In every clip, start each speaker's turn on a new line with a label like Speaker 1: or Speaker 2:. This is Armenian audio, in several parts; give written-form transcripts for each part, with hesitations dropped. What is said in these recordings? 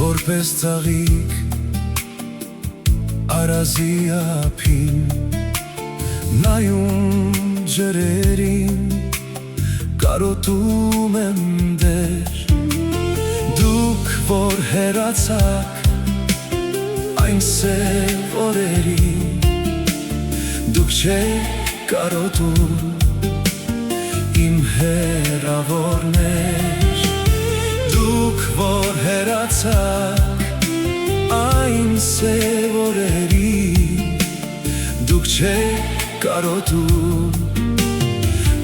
Speaker 1: որպես ծաղիկ արազի ափին, նայում ջրերին, կարոտում եմ դեր, դուք որ հեռացաք այն սև օրերին, դուք չեք կարոտում իմ հեռավորներ, դուք որ հեռացաք այն սև օրերին, դուք չեք կարոտում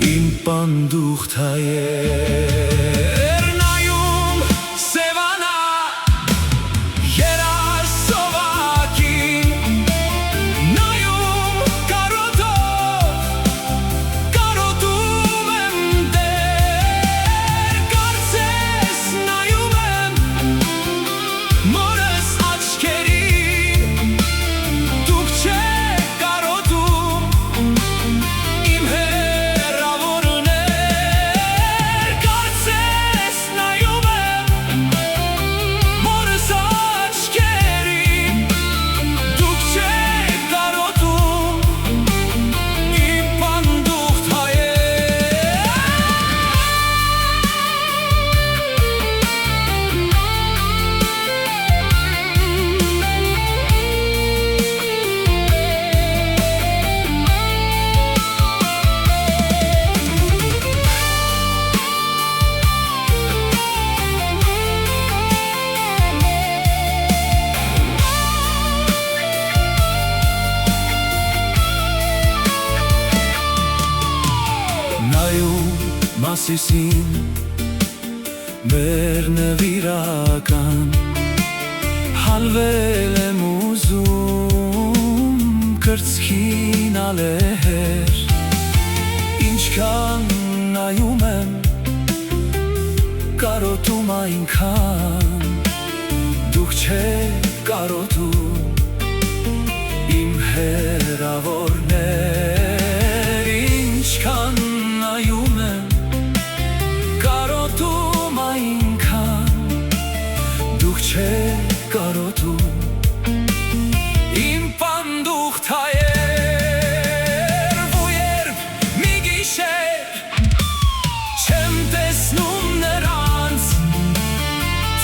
Speaker 1: իմ պանդուխտ հայեր, նայում սևանա երազ սովակին, նայում կարոտում եմ դեր, կարծես նայում եմ մորս աչքերին, դուք չեք կարոտում իմ հեռավորներ, կարծես նայում եմ մորս աչքերին, դուք չեք կարոտում իմ պանդուխտ հայեր։ Նայում Մասիսին, մեր նվիրական, հալվել եմ ուզում կրծքին ալեհեր, ինչքան նայում եմ, կարոտում այնքան, դուք չեք կարոտում իմ հեռավորներ, ինչքան նայում եմ, կարոտում այնքան, դուք չեք կարոտում իմ պանդուխտ հայեր, ու երբ մի գիշեր չեմ տեսնում նրանց,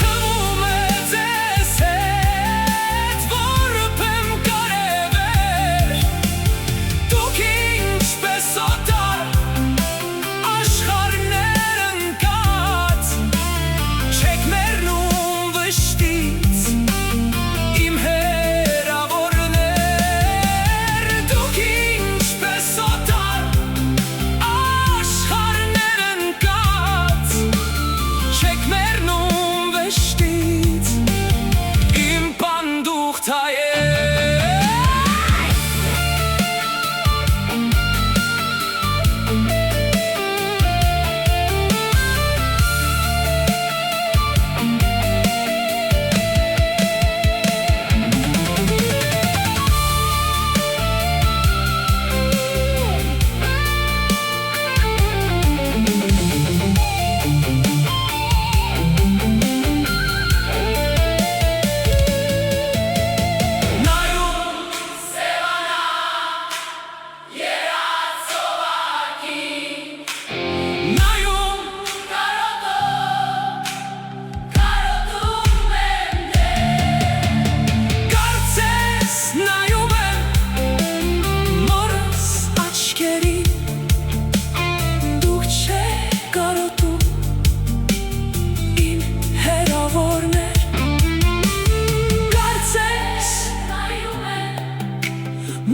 Speaker 1: թվում է ձեզ հետ որպեմ կարևեր, դուք ինչպես օտար աշխարհներ ընկած, չեք մեռնում վշտից իմ հեռավորներ, դուք ինչպես օտար աշխարհներ ընկած, չեք մեռնում վշտից իմ պանդուխտ հայեր։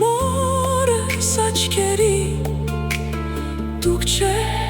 Speaker 1: Մորս աչքերի, դուք չեք